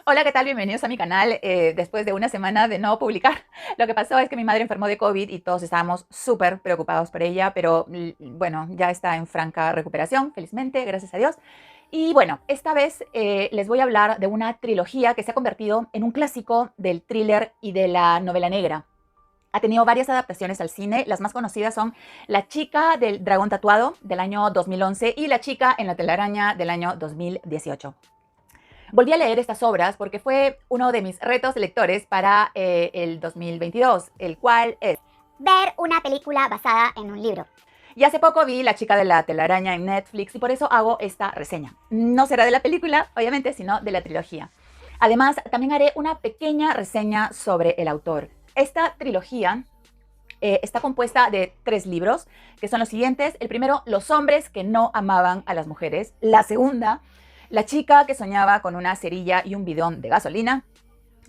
Hola, ¿qué tal? Bienvenidos a mi canal. Después de una semana de no publicar, lo que pasó es que mi madre enfermó de COVID y todos estábamos súper preocupados por ella, pero bueno, ya está en franca recuperación, felizmente, gracias a Dios. Y bueno, esta vez les voy a hablar de una trilogía que se ha convertido en un clásico del thriller y de la novela negra. Ha tenido varias adaptaciones al cine. Las más conocidas son La chica del dragón tatuado del año 2011 y La chica en la telaraña del año 2018. Volví a leer estas obras porque fue uno de mis retos de lectores para el 2022, el cual es ver una película basada en un libro. Y hace poco vi La chica de la telaraña en Netflix y por eso hago esta reseña. No será de la película, obviamente, sino de la trilogía. Además, también haré una pequeña reseña sobre el autor. Esta trilogía está compuesta de 3 libros, que son los siguientes. El primero, Los hombres que no amaban a las mujeres. La segunda, La chica que soñaba con una cerilla y un bidón de gasolina.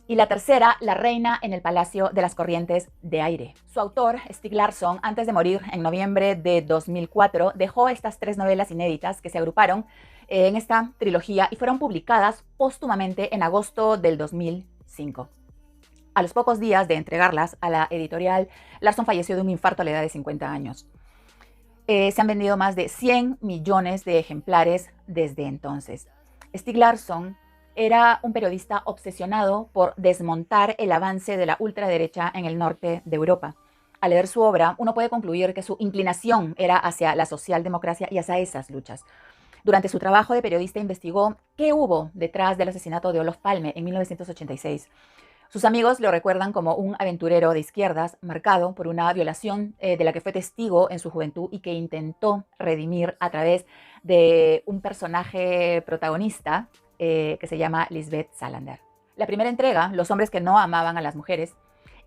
Y la tercera, La reina en el Palacio de las Corrientes de Aire. Su autor, Stieg Larsson, antes de morir en noviembre de 2004, dejó estas 3 novelas inéditas que se agruparon en esta trilogía y fueron publicadas póstumamente en agosto del 2005. A los pocos días de entregarlas a la editorial, Larsson falleció de un infarto a la edad de 50 años. Se han vendido más de 100 millones de ejemplares desde entonces. Stieg Larsson era un periodista obsesionado por desmontar el avance de la ultraderecha en el norte de Europa. Al leer su obra, uno puede concluir que su inclinación era hacia la socialdemocracia y hacia esas luchas. Durante su trabajo de periodista investigó qué hubo detrás del asesinato de Olof Palme en 1986. Sus amigos lo recuerdan como un aventurero de izquierdas marcado por una violación de la que fue testigo en su juventud y que intentó redimir a través de un personaje protagonista que se llama Lisbeth Salander. La primera entrega, Los hombres que no amaban a las mujeres,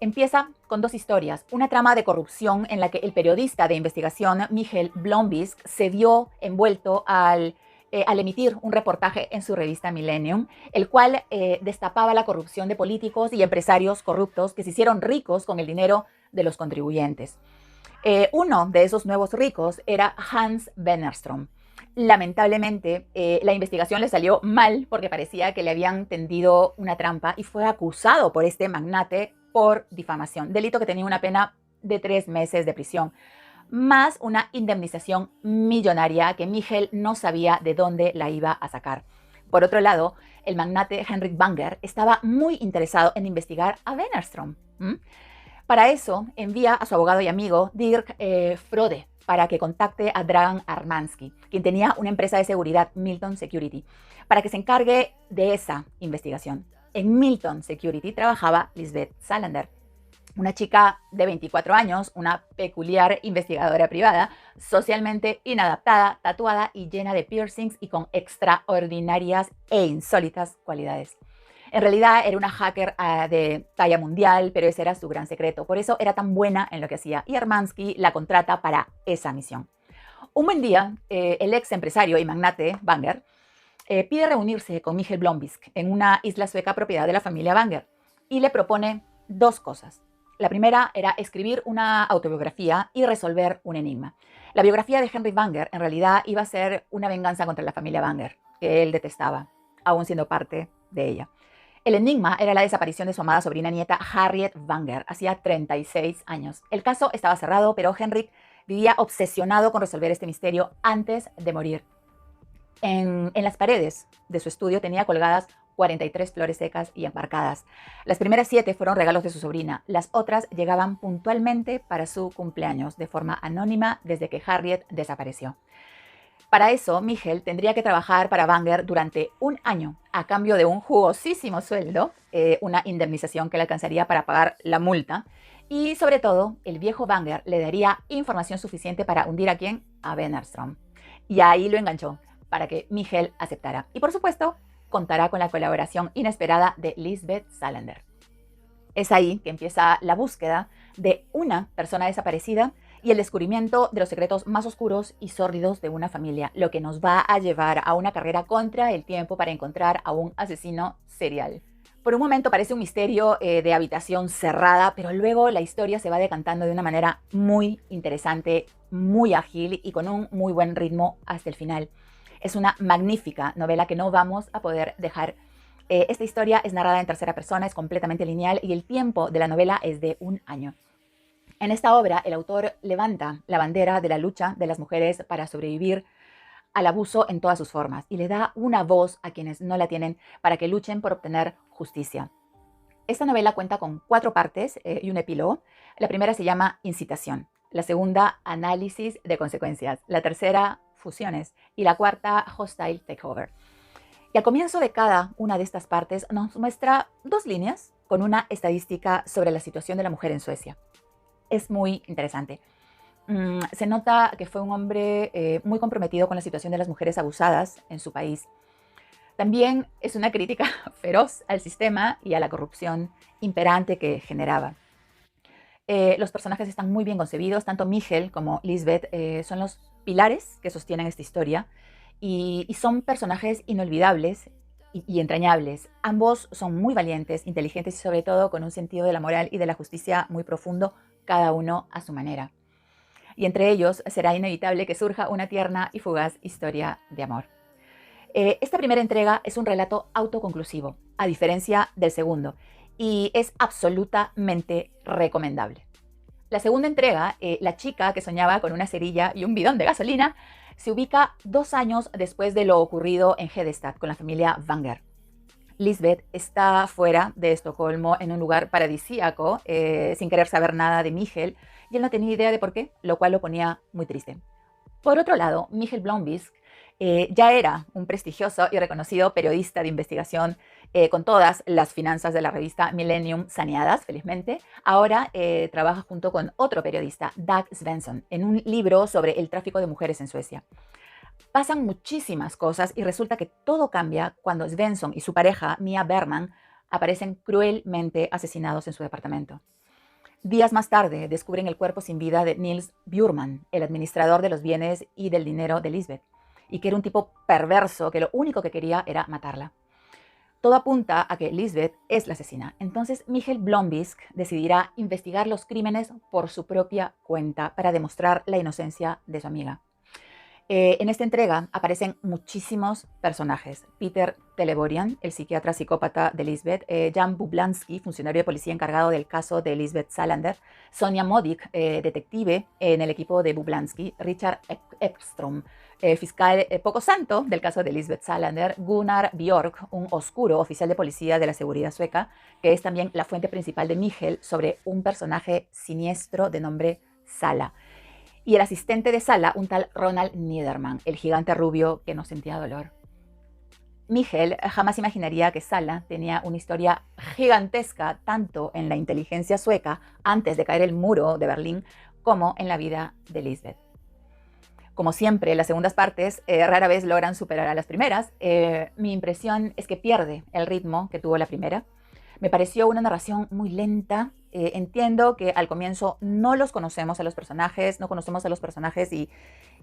empieza con 2 historias. Una trama de corrupción en la que el periodista de investigación Michael Blombisk se vio envuelto al emitir un reportaje en su revista Millennium, el cual destapaba la corrupción de políticos y empresarios corruptos que se hicieron ricos con el dinero de los contribuyentes. Uno de esos nuevos ricos era Hans Wennerström. Lamentablemente, la investigación le salió mal porque parecía que le habían tendido una trampa y fue acusado por este magnate por difamación, delito que tenía una pena de 3 meses de prisión, más una indemnización millonaria que Michael no sabía de dónde la iba a sacar. Por otro lado, el magnate Henrik Banger estaba muy interesado en investigar a Wennerström. Para eso, envía a su abogado y amigo Dirk Frode para que contacte a Dragan Armansky, quien tenía una empresa de seguridad, Milton Security, para que se encargue de esa investigación. En Milton Security trabajaba Lisbeth Salander, una chica de 24 años, una peculiar investigadora privada, socialmente inadaptada, tatuada y llena de piercings y con extraordinarias e insólitas cualidades. En realidad era una hacker de talla mundial, pero ese era su gran secreto. Por eso era tan buena en lo que hacía y Armansky la contrata para esa misión. Un buen día, el ex empresario y magnate Banger pide reunirse con Michael Blombisk en una isla sueca propiedad de la familia Banger y le propone 2 cosas. La primera era escribir una autobiografía y resolver un enigma. La biografía de Henry Banger en realidad iba a ser una venganza contra la familia Banger, que él detestaba, aún siendo parte de ella. El enigma era la desaparición de su amada sobrina nieta Harriet Banger, hacía 36 años. El caso estaba cerrado, pero Henrik vivía obsesionado con resolver este misterio antes de morir. En las paredes de su estudio tenía colgadas 43 flores secas y embarcadas. Las primeras 7 fueron regalos de su sobrina. Las otras llegaban puntualmente para su cumpleaños, de forma anónima desde que Harriet desapareció. Para eso, Michael tendría que trabajar para Banger durante 1 año, a cambio de un jugosísimo sueldo, una indemnización que le alcanzaría para pagar la multa, y sobre todo, el viejo Banger le daría información suficiente para hundir ¿a quién? A Wennerström. Y ahí lo enganchó, para que Michael aceptara. Y por supuesto, contará con la colaboración inesperada de Lisbeth Salander. Es ahí que empieza la búsqueda de una persona desaparecida y el descubrimiento de los secretos más oscuros y sórdidos de una familia, lo que nos va a llevar a una carrera contra el tiempo para encontrar a un asesino serial. Por un momento parece un misterio de habitación cerrada, pero luego la historia se va decantando de una manera muy interesante, muy ágil y con un muy buen ritmo hasta el final. Es una magnífica novela que no vamos a poder dejar Esta historia es narrada en tercera persona, es completamente lineal y el tiempo de la novela es de 1 año. En esta obra, el autor levanta la bandera de la lucha de las mujeres para sobrevivir al abuso en todas sus formas y le da una voz a quienes no la tienen para que luchen por obtener justicia. Esta novela cuenta con 4 partes y un epílogo. La primera se llama Incitación, la segunda, Análisis de consecuencias, la tercera, Fusiones y la cuarta, Hostile Takeover. Y al comienzo de cada una de estas partes nos muestra 2 líneas con una estadística sobre la situación de la mujer en Suecia. Es muy interesante. Se nota que fue un hombre muy comprometido con la situación de las mujeres abusadas en su país. También es una crítica feroz al sistema y a la corrupción imperante que generaba. Los personajes están muy bien concebidos, tanto Miguel como Lisbeth son los pilares que sostienen esta historia y son personajes inolvidables y entrañables. Ambos son muy valientes, inteligentes y sobre todo con un sentido de la moral y de la justicia muy profundo, cada uno a su manera. Y entre ellos será inevitable que surja una tierna y fugaz historia de amor. Esta primera entrega es un relato autoconclusivo, a diferencia del segundo, y es absolutamente recomendable. La segunda entrega, La chica que soñaba con una cerilla y un bidón de gasolina, se ubica 2 años después de lo ocurrido en Hedestad con la familia Wanger. Lisbeth está fuera de Estocolmo en un lugar paradisíaco, sin querer saber nada de Miguel, y él no tenía idea de por qué, lo cual lo ponía muy triste. Por otro lado, Miguel Blomqvist ya era un prestigioso y reconocido periodista de investigación con todas las finanzas de la revista Millennium saneadas, felizmente. Ahora trabaja junto con otro periodista, Dag Svensson, en un libro sobre el tráfico de mujeres en Suecia. Pasan muchísimas cosas y resulta que todo cambia cuando Svensson y su pareja, Mia Berman, aparecen cruelmente asesinados en su departamento. Días más tarde descubren el cuerpo sin vida de Nils Bjurman, el administrador de los bienes y del dinero de Lisbeth, y que era un tipo perverso que lo único que quería era matarla. Todo apunta a que Lisbeth es la asesina. Entonces Miguel Blomqvist decidirá investigar los crímenes por su propia cuenta para demostrar la inocencia de su amiga. En esta entrega aparecen muchísimos personajes. Peter Teleborian, el psiquiatra psicópata de Lisbeth, Jan Bublansky, funcionario de policía encargado del caso de Lisbeth Salander, Sonia Modig, detective en el equipo de Bublansky, Richard Ekström, fiscal poco santo del caso de Lisbeth Salander, Gunnar Björk, un oscuro oficial de policía de la seguridad sueca, que es también la fuente principal de Miguel sobre un personaje siniestro de nombre Sala. Y el asistente de Sala, un tal Ronald Niederman, el gigante rubio que no sentía dolor. Miguel jamás imaginaría que Sala tenía una historia gigantesca tanto en la inteligencia sueca antes de caer el muro de Berlín como en la vida de Lisbeth. Como siempre, las segundas partes rara vez logran superar a las primeras. Mi impresión es que pierde el ritmo que tuvo la primera. Me pareció una narración muy lenta. Entiendo que al comienzo no los conocemos a los personajes, no conocemos a los personajes y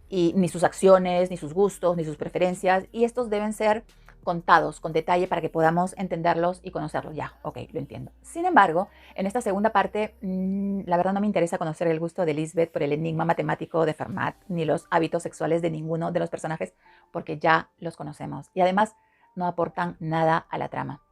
ni sus acciones, ni sus gustos, ni sus preferencias, y estos deben ser contados con detalle para que podamos entenderlos y conocerlos. Ya, ok, lo entiendo. Sin embargo, en esta segunda parte, la verdad no me interesa conocer el gusto de Lisbeth por el enigma matemático de Fermat, ni los hábitos sexuales de ninguno de los personajes, porque ya los conocemos, y además no aportan nada a la trama.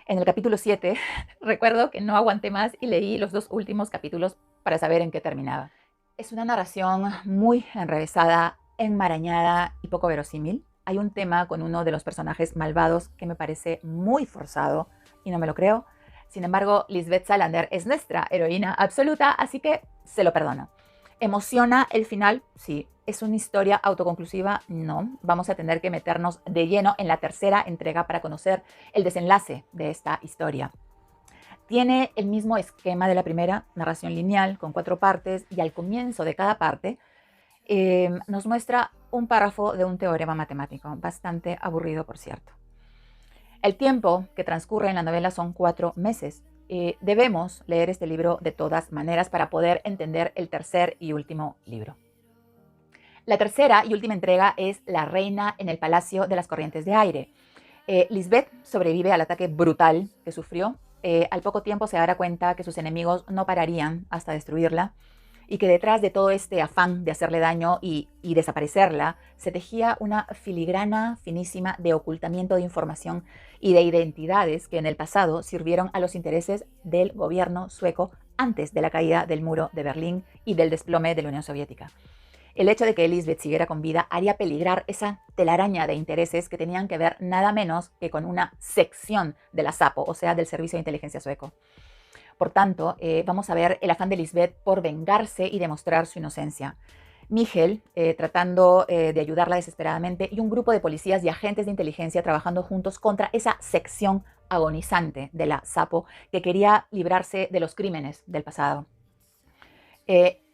En el capítulo 7, recuerdo que no aguanté más y leí los 2 últimos capítulos para saber en qué terminaba. Es una narración muy enrevesada, enmarañada y poco verosímil. Hay un tema con uno de los personajes malvados que me parece muy forzado y no me lo creo. Sin embargo, Lisbeth Salander es nuestra heroína absoluta, así que se lo perdono. ¿Emociona el final? Sí. ¿Es una historia autoconclusiva? No. Vamos a tener que meternos de lleno en la tercera entrega para conocer el desenlace de esta historia. Tiene el mismo esquema de la primera, narración lineal con 4 partes, y al comienzo de cada parte nos muestra un párrafo de un teorema matemático, bastante aburrido por cierto. El tiempo que transcurre en la novela son 4 meses. Debemos leer este libro de todas maneras para poder entender el tercer y último libro. La tercera y última entrega es La reina en el Palacio de las Corrientes de Aire. Lisbeth sobrevive al ataque brutal que sufrió. Al poco tiempo se dará cuenta que sus enemigos no pararían hasta destruirla. y que detrás de todo este afán de hacerle daño y desaparecerla, se tejía una filigrana finísima de ocultamiento de información y de identidades que en el pasado sirvieron a los intereses del gobierno sueco antes de la caída del muro de Berlín y del desplome de la Unión Soviética. El hecho de que Elisabeth siguiera con vida haría peligrar esa telaraña de intereses que tenían que ver nada menos que con una sección de la SAPO, o sea, del Servicio de Inteligencia Sueco. Por tanto, vamos a ver el afán de Lisbeth por vengarse y demostrar su inocencia. Miguel, tratando de ayudarla desesperadamente, y un grupo de policías y agentes de inteligencia trabajando juntos contra esa sección agonizante de la SAPO que quería librarse de los crímenes del pasado.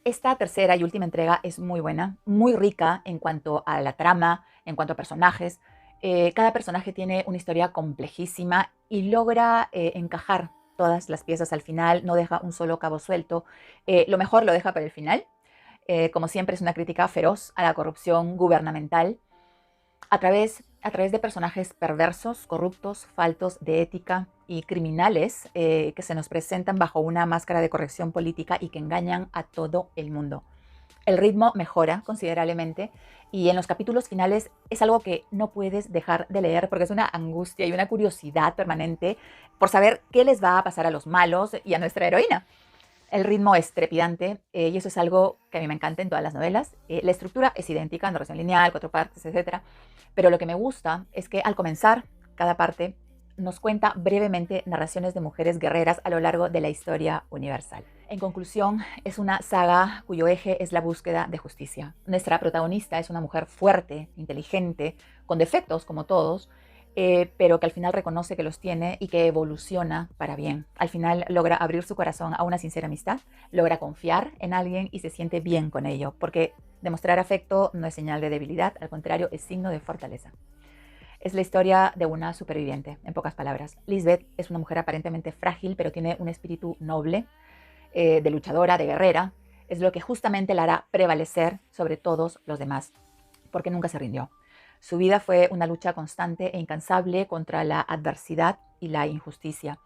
Esta tercera y última entrega es muy buena, muy rica en cuanto a la trama, en cuanto a personajes. Cada personaje tiene una historia complejísima y logra encajar todas las piezas al final, no deja un solo cabo suelto. Lo mejor lo deja para el final. Como siempre, es una crítica feroz a la corrupción gubernamental a través de personajes perversos, corruptos, faltos de ética y criminales que se nos presentan bajo una máscara de corrección política y que engañan a todo el mundo. El ritmo mejora considerablemente y en los capítulos finales es algo que no puedes dejar de leer porque es una angustia y una curiosidad permanente por saber qué les va a pasar a los malos y a nuestra heroína. El ritmo es trepidante y eso es algo que a mí me encanta en todas las novelas. La estructura es idéntica, narración lineal, 4 partes, etc. Pero lo que me gusta es que al comenzar cada parte nos cuenta brevemente narraciones de mujeres guerreras a lo largo de la historia universal. En conclusión, es una saga cuyo eje es la búsqueda de justicia. Nuestra protagonista es una mujer fuerte, inteligente, con defectos como todos, pero que al final reconoce que los tiene y que evoluciona para bien. Al final logra abrir su corazón a una sincera amistad, logra confiar en alguien y se siente bien con ello, porque demostrar afecto no es señal de debilidad, al contrario, es signo de fortaleza. Es la historia de una superviviente, en pocas palabras. Lisbeth es una mujer aparentemente frágil, pero tiene un espíritu noble, de luchadora, de guerrera. Es lo que justamente la hará prevalecer sobre todos los demás, porque nunca se rindió. Su vida fue una lucha constante e incansable contra la adversidad y la injusticia.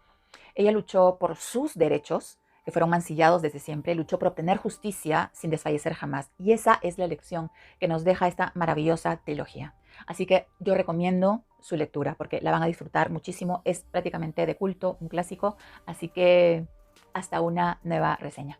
Ella luchó por sus derechos, que fueron mancillados desde siempre, luchó por obtener justicia sin desfallecer jamás. Y esa es la lección que nos deja esta maravillosa trilogía. Así que yo recomiendo su lectura porque la van a disfrutar muchísimo. Es prácticamente de culto, un clásico. Así que hasta una nueva reseña.